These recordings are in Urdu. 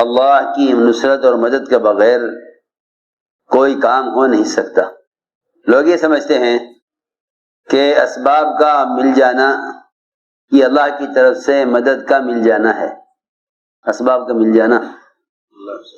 اللہ کی نصرت اور مدد کے بغیر کوئی کام ہو نہیں سکتا۔ لوگ یہ سمجھتے ہیں کہ اسباب کا مل جانا یہ اللہ کی طرف سے مدد کا مل جانا ہے۔ اسباب کا مل جانا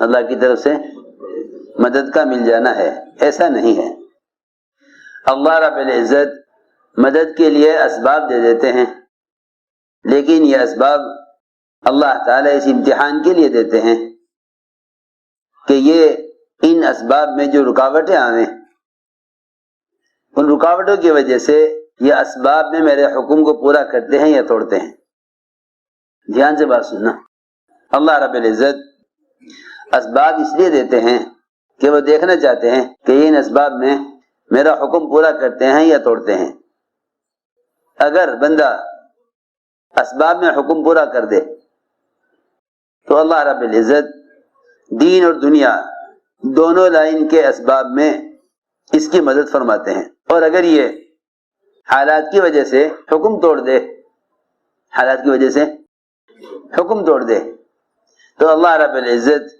اللہ کی طرف سے مدد کا مل جانا ہے، ایسا نہیں ہے۔ اللہ رب العزت مدد کے لیے اسباب دے دیتے ہیں، لیکن یہ اسباب اللہ تعالیٰ اس امتحان کے لیے دیتے ہیں کہ یہ ان اسباب میں جو رکاوٹیں آئیں، ان رکاوٹوں کی وجہ سے یہ اسباب میں میرے حکم کو پورا کرتے ہیں یا توڑتے ہیں۔ دھیان سے بات سننا، اللہ رب العزت اسباب اس لیے دیتے ہیں کہ وہ دیکھنا چاہتے ہیں کہ ان اسباب میں میرا حکم پورا کرتے ہیں یا توڑتے ہیں۔ اگر بندہ اسباب میں حکم پورا کر دے تو اللہ رب العزت دین اور دنیا دونوں لائن کے اسباب میں اس کی مدد فرماتے ہیں، اور اگر یہ حالات کی وجہ سے حکم توڑ دے، حالات کی وجہ سے حکم توڑ دے تو اللہ رب العزت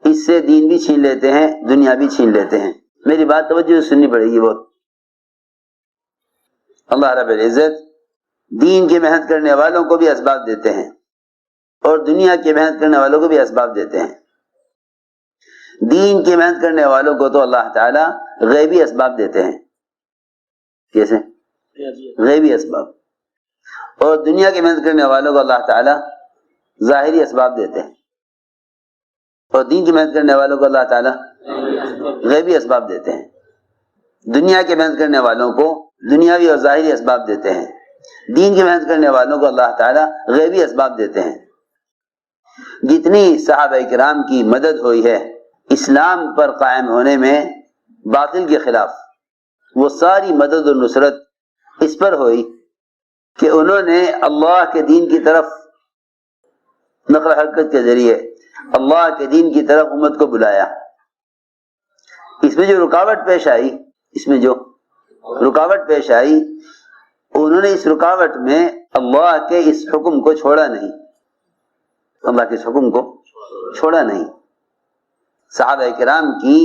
اس سے دین بھی چھین لیتے ہیں، دنیا بھی چھین لیتے ہیں۔ میری بات توجہ سننی پڑے گی بہت۔ اللہ رب العزت دین کی محنت کرنے والوں کو بھی اسباب دیتے ہیں اور دنیا کی محنت کرنے والوں کو بھی اسباب دیتے ہیں۔ دین کی محنت کرنے والوں کو تو اللہ تعالیٰ غیبی اسباب دیتے ہیں۔ کیسے؟ غیبی اسباب۔ اور دنیا کی محنت کرنے والوں کو اللہ تعالیٰ ظاہری اسباب دیتے ہیں، اور دین کی محنت کرنے والوں کو اللہ تعالیٰ غیبی اسباب دیتے ہیں۔ دنیا کی محنت کرنے والوں کو دنیاوی اور ظاہری اسباب دیتے ہیں، دین کی محنت کرنے والوں کو اللہ تعالیٰ غیبی اسباب دیتے ہیں۔ جتنی صحابہ کرام کی مدد ہوئی ہے اسلام پر قائم ہونے میں باطل کے خلاف، وہ ساری مدد اور نصرت اس پر ہوئی کہ انہوں نے اللہ کے دین کی طرف نقل حرکت کے ذریعے اللہ کے دین کی طرف امت کو بلایا۔ اس میں جو رکاوٹ پیش آئی انہوں نے اس رکاوٹ میں اللہ کے اس حکم کو چھوڑا نہیں، اللہ کے اس حکم کو چھوڑا نہیں۔ صحابہ کرام کی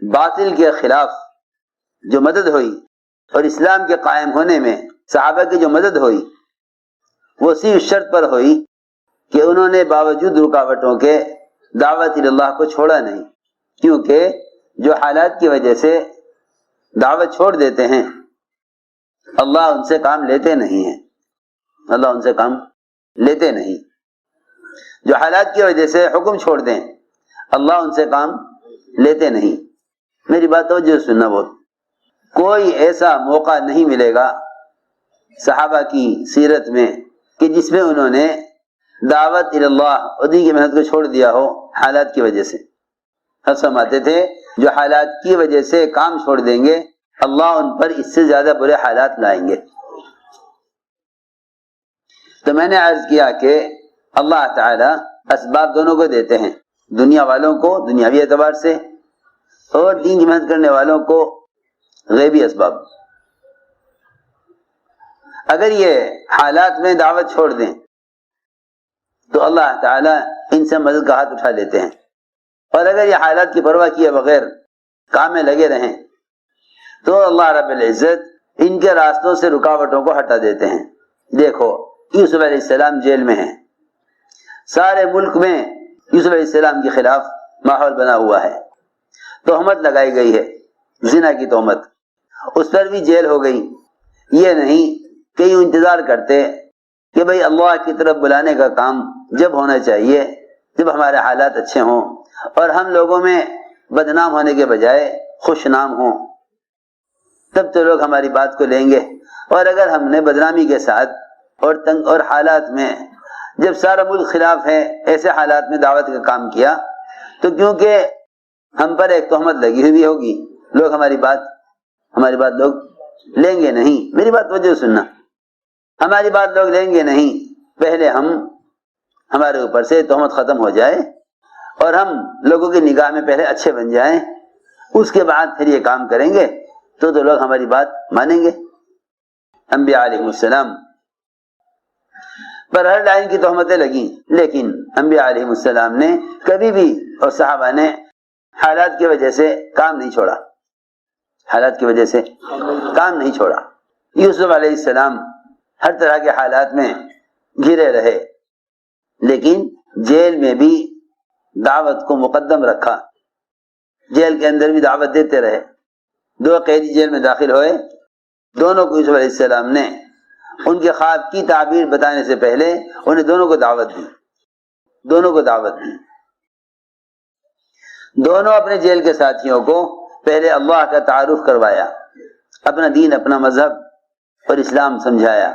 باطل کے خلاف جو مدد ہوئی اور اسلام کے قائم ہونے میں صحابہ کی جو مدد ہوئی وہ صرف شرط پر ہوئی کہ انہوں نے باوجود رکاوٹوں کے دعوت اللہ کو چھوڑا نہیں، کیونکہ جو حالات کی وجہ سے دعوت چھوڑ دیتے ہیں اللہ ان سے کام لیتے نہیں ہیں، اللہ ان سے کام لیتے نہیں۔ جو حالات کی وجہ سے حکم چھوڑ دیں اللہ ان سے کام لیتے نہیں۔ میری بات توجہ سننا بہت، کوئی ایسا موقع نہیں ملے گا صحابہ کی سیرت میں کہ جس میں انہوں نے دعوت اللہ اور دین کی محنت کو چھوڑ دیا ہو حالات کی وجہ سے۔ ہم سمجھتے تھے جو حالات کی وجہ سے کام چھوڑ دیں گے اللہ ان پر اس سے زیادہ برے حالات لائیں گے۔ تو میں نے عرض کیا کہ اللہ تعالی اسباب دونوں کو دیتے ہیں، دنیا والوں کو دنیاوی اعتبار سے اور دین کی محنت کرنے والوں کو غیبی اسباب۔ اگر یہ حالات میں دعوت چھوڑ دیں تو اللہ تعالیٰ ان سے مدد کا ہاتھ اٹھا لیتے ہیں، اور اگر یہ حالات کی پرواہ کیے بغیر کام میں لگے رہیں تو اللہ رب العزت ان کے راستوں سے رکاوٹوں کو ہٹا دیتے ہیں۔ دیکھو یوسف علیہ السلام جیل میں ہیں، سارے ملک میں یوسف علیہ السلام کے خلاف ماحول بنا ہوا ہے، تہمت لگائی گئی ہے، زنا کی تہمت، اس پر بھی جیل ہو گئی۔ یہ نہیں کہ یوں انتظار کرتے کہ بھئی اللہ کی طرف بلانے کا کام جب ہونا چاہیے جب ہمارے حالات اچھے ہوں اور ہم لوگوں میں بدنام ہونے کے بجائے خوش نام ہوں، تب تو لوگ ہماری بات کو لیں گے۔ اور اگر ہم نے بدنامی کے ساتھ اور تنگ اور حالات میں جب سارا ملک خلاف ہے ایسے حالات میں دعوت کا کام کیا تو کیونکہ ہم پر ایک تہمت لگی ہوئی ہوگی، لوگ ہماری بات لوگ لیں گے نہیں۔ میری بات وجہ سننا، ہماری بات لوگ لیں گے نہیں، پہلے ہمارے اوپر سے تہمت ختم ہو جائے اور ہم لوگوں کی نگاہ میں پہلے اچھے بن جائیں، اس کے بعد پھر یہ کام کریں گے تو لوگ ہماری بات مانیں گے۔ انبیاء علیہ السلام پر ہر لائن کی تہمتیں لگیں، لیکن انبیاء علیہ السلام نے کبھی بھی اور صحابہ نے حالات کی وجہ سے کام نہیں چھوڑا، حالات کی وجہ سے کام نہیں چھوڑا۔ یوسف علیہ السلام ہر طرح کے حالات میں گھرے رہے، لیکن جیل میں بھی دعوت کو مقدم رکھا، جیل کے اندر بھی دعوت دیتے رہے۔ 2 قیدی جیل میں داخل ہوئے، دونوں کو یوسف علیہ السلام نے ان کے خواب کی تعبیر بتانے سے پہلے انہیں دونوں کو دعوت دی، دونوں کو دعوت دی۔ دونوں اپنے جیل کے ساتھیوں کو پہلے اللہ کا تعارف کروایا، اپنا دین، اپنا مذہب اور اسلام سمجھایا،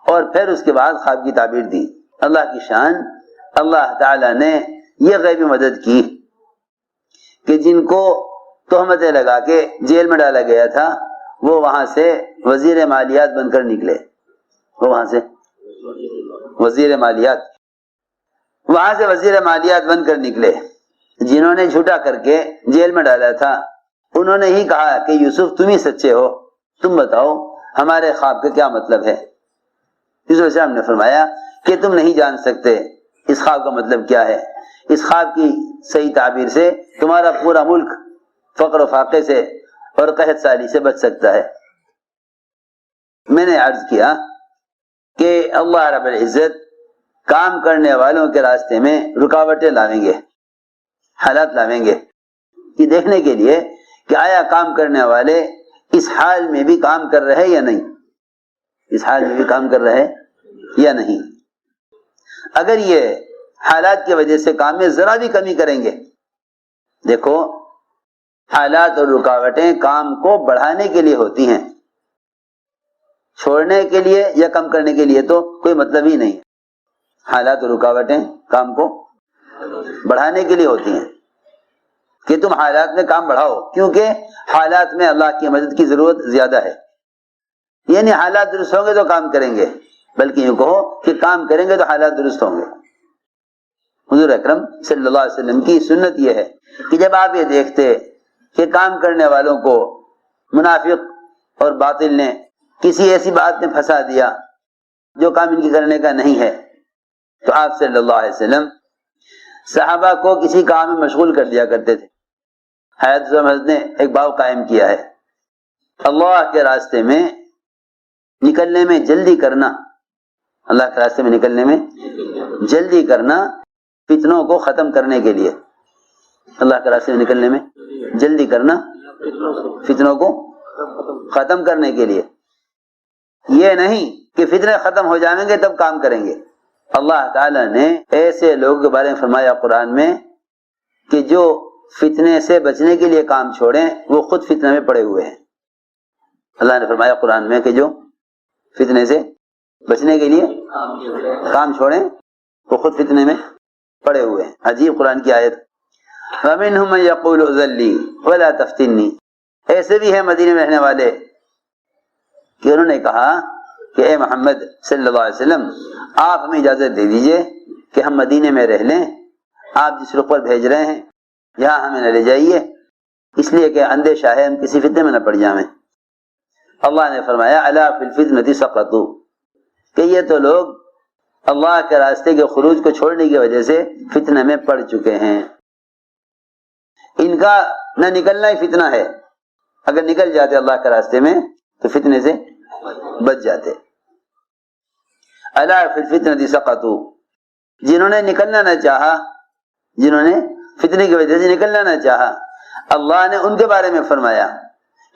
اور پھر اس کے بعد خواب کی تعبیر دی۔ اللہ کی شان، اللہ تعالی نے یہ غیبی مدد کی کہ جن کو تہمتیں لگا کے جیل میں ڈالا گیا تھا وہ وہاں سے وزیر مالیات بن کر نکلے، وہ وہاں سے وزیر مالیات بن کر نکلے۔ جنہوں نے جھوٹا کر کے جیل میں ڈالا تھا انہوں نے ہی کہا کہ یوسف تم ہی سچے ہو، تم بتاؤ ہمارے خواب کا کیا مطلب ہے۔ یوسف علیہ السلام نے فرمایا کہ تم نہیں جان سکتے اس خواب کا مطلب کیا ہے، اس خواب کی صحیح تعبیر سے تمہارا پورا ملک فقر و فاقے سے اور قحط سالی سے بچ سکتا ہے۔ میں نے عرض کیا کہ اللہ رب العزت کام کرنے والوں کے راستے میں رکاوٹیں لاویں گے، حالات لاویں گے، یہ دیکھنے کے لیے کہ آیا کام کرنے والے اس حال میں بھی کام کر رہے یا نہیں، اس حال میں بھی کام کر رہے یا نہیں۔ اگر یہ حالات کی وجہ سے کام میں ذرا بھی کمی کریں گے، دیکھو حالات اور رکاوٹیں کام کو بڑھانے کے لیے ہوتی ہیں، چھوڑنے کے لیے یا کم کرنے کے لیے تو کوئی مطلب ہی نہیں۔ حالات اور رکاوٹیں کام کو بڑھانے کے لیے ہوتی ہیں کہ تم حالات میں کام بڑھاؤ، کیونکہ حالات میں اللہ کی مدد کی ضرورت زیادہ ہے۔ یعنی حالات درست ہوں گے تو کام کریں گے، بلکہ یوں کہو کہ کام کریں گے تو حالات درست ہوں گے۔ حضور اکرم صلی اللہ علیہ وسلم کی سنت یہ ہے کہ جب آپ یہ دیکھتے کہ کام کرنے والوں کو منافق اور باطل نے کسی ایسی بات میں پھنسا دیا جو کام ان کی کرنے کا نہیں ہے، تو آپ صلی اللہ علیہ وسلم صحابہ کو کسی کام میں مشغول کر دیا کرتے تھے۔ حضرت نے ایک باب قائم کیا ہے، اللہ کے راستے میں نکلنے میں جلدی کرنا، اللہ کے راستے میں نکلنے میں جلدی کرنا فتنوں کو ختم کرنے کے لیے، اللہ کے راستے میں نکلنے میں جلدی کرنا فتنوں کو ختم کرنے کے لیے۔ یہ نہیں کہ فتنے ختم ہو جائیں گے تب کام کریں گے۔ اللہ تعالی نے ایسے لوگوں کے بارے میں فرمایا قرآن میں کہ جو فتنے سے بچنے کے لیے کام چھوڑیں وہ خود فتنے میں پڑے ہوئے ہیں۔ اللہ نے فرمایا قرآن میں کہ جو فتنے سے بچنے کے لیے کام چھوڑیں وہ خود فتنے میں پڑے ہوئے ہیں۔ عجیب قرآن کی آیت۔ فَمِنْهُمْ مَنْ يَقُولُ اُذَن لِّي وَلَا تَفْتِنِّي، ایسے بھی ہیں مدینے میں رہنے والے کہ انہوں نے کہا کہ اے محمد صلی اللہ علیہ وسلم آپ ہمیں اجازت دے دیجئے کہ ہم مدینے میں رہ لیں، آپ جس رخ پر بھیج رہے ہیں یہاں ہمیں نہ لے جائیے، اس لیے کہ اندیشہ ہے ہم کسی فتنے میں نہ پڑ جائیں۔ اللہ نے فرمایا الا فی الفتنۃ سقطوا، کہ یہ تو لوگ اللہ کے راستے کے خروج کو چھوڑنے کی وجہ سے فتنے میں پڑ چکے ہیں۔ ان کا نہ نکلنا ہی فتنہ ہے، اگر نکل جاتے اللہ کے راستے میں تو فتنے سے بچ جاتے۔ الا فی الفتنۃ سقطوا، جنہوں نے نکلنا نہ چاہا، جنہوں نے فتنے کی وجہ سے نکلنا نہ چاہا، اللہ نے ان کے بارے میں فرمایا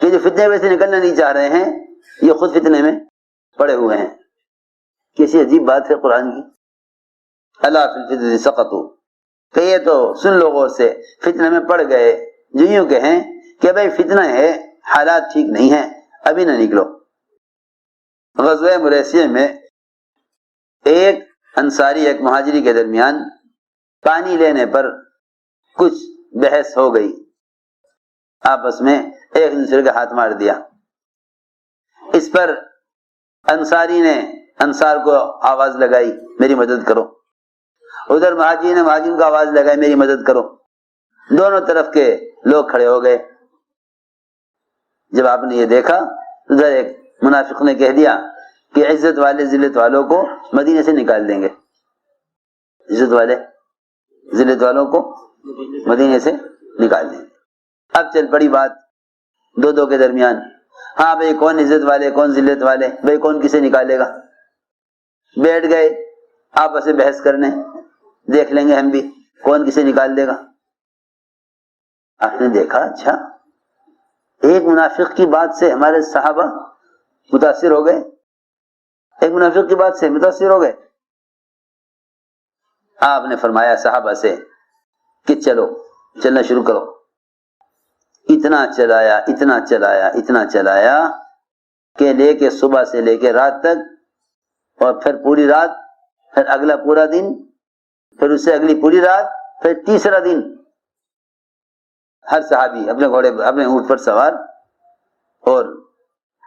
کہ جو فتنے کی وجہ سے نکلنا نہیں چاہ رہے ہیں یہ خود فتنے میں پڑے ہوئے ہیں۔ کیسی عجیب بات ہے قرآن کی۔ الا فی الفتنۃ سقطوا، کہ یہ تو سن لو غور سے، فتنے میں پڑ گئے، جو یوں کہیں کہ بھائی فتنہ ہے، حالات ٹھیک نہیں ہیں، ابھی نہ نکلو۔ غزوہ مریسیہ میں ایک انصاری ایک مہاجری کے درمیان پانی لینے پر کچھ بحث ہو گئی، آپس میں ایک دوسرے کا ہاتھ مار دیا۔ اس پر انصاری نے انصار کو آواز لگائی میری مدد کرو، ادھر مہاجری نے مہاجرین کو آواز لگائی میری مدد کرو، دونوں طرف کے لوگ کھڑے ہو گئے۔ جب آپ نے یہ دیکھا ادھر ایک منافق نے کہہ دیا کہ عزت والے ذلت والوں کو مدینے سے نکال دیں گے، عزت والے ذلت والوں کو مدینے سے نکال دیں. اب چل پڑی بات دو کے درمیان. ہاں بھئی کون عزت والے کون ذلت والے, بھئی کون کسے نکالے گا. بیٹھ گئے آپس میں بحث کرنے, دیکھ لیں گے ہم بھی کون کسے نکال دے گا. آپ نے دیکھا اچھا ایک منافق کی بات سے ہمارے صحابہ متاثر ہو گئے, ایک منافق کی بات سے متاثر ہو گئے. آپ نے فرمایا صحابہ سے کہ چلو چلنا شروع کرو. اتنا چلایا کہ لے کے صبح سے لے کے رات تک, اور پھر پوری رات, پھر اگلا پورا دن, پھر اس سے اگلی پوری رات, پھر تیسرا دن ہر صحابی اپنے گھوڑے اپنے اونٹ پر سوار, اور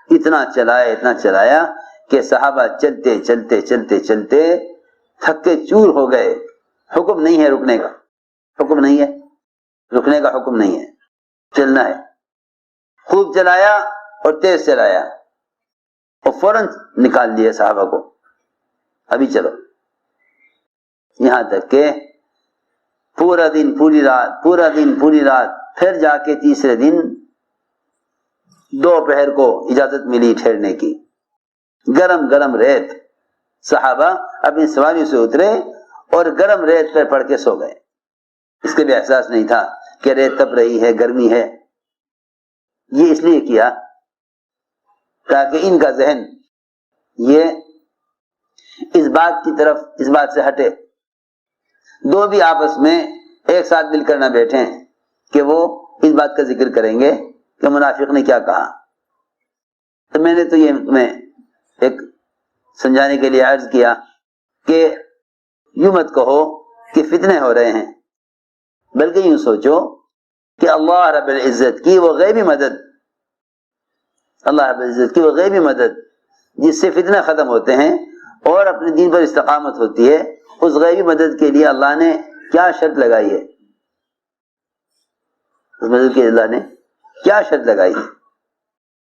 اتنا چلایا کہ صحابہ چلتے تھک کے چور ہو گئے. حکم نہیں ہے رکنے کا, رکنے کا حکم نہیں ہے, چلنا ہے. خوب چلایا اور تیز چلایا اور فوراً نکال دیا صحابہ کو, ابھی چلو. یہاں تک کہ پورا دن پوری رات, پھر جا کے تیسرے دن دوپہر کو اجازت ملی ٹھہرنے کی. گرم ریت, صحابہ اپنی سواری سے اترے اور گرم ریت پر پڑ کے سو گئے. اس کے بھی احساس نہیں تھا کہ ریت تپ رہی ہے, گرمی ہے. یہ اس لیے کیا تاکہ ان کا ذہن یہ اس بات سے ہٹے. دو بھی آپس میں ایک ساتھ مل کر نہ بیٹھیں کہ وہ اس بات کا ذکر کریں گے کہ منافق نے کیا کہا. تو میں نے تو یہ تمہیں ایک سمجھانے کے لیے عرض کیا کہ یوں مت کہو کہ فتنے ہو رہے ہیں, بلکہ یوں سوچو کہ اللہ رب العزت کی وہ غیبی مدد جس سے فتنہ ختم ہوتے ہیں اور اپنے دین پر استقامت ہوتی ہے, اس غیبی مدد کے لیے اللہ نے کیا شرط لگائی ہے, اس مدد کے لیے اللہ نے کیا شرط لگائی ہے,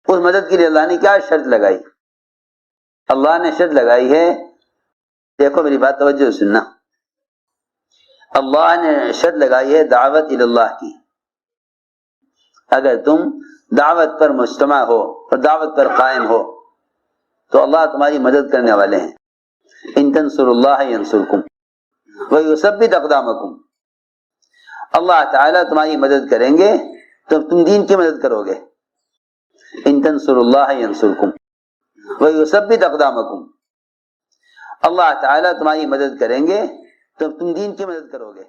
اس مدد کے لیے اللہ نے کیا شرط لگائی. اللہ نے شرط لگائی ہے, دیکھو میری بات توجہ سننا, اللہ نے شرط لگائی ہے دعوت اللہ کی. اگر تم دعوت پر مجتمع ہو اور دعوت پر قائم ہو تو اللہ تمہاری مدد کرنے والے ہیں. ان تنصروا اللہ ینصرکم ویثبت اقدامکم. اللہ تعالیٰ تمہاری مدد کریں گے تو تم دین کی مدد کرو گے. ان تنصروا اللہ ینصرکم ویثبت اقدامکم. اللہ تعالیٰ تمہاری مدد کریں گے تو تم دین کی مدد کرو گے.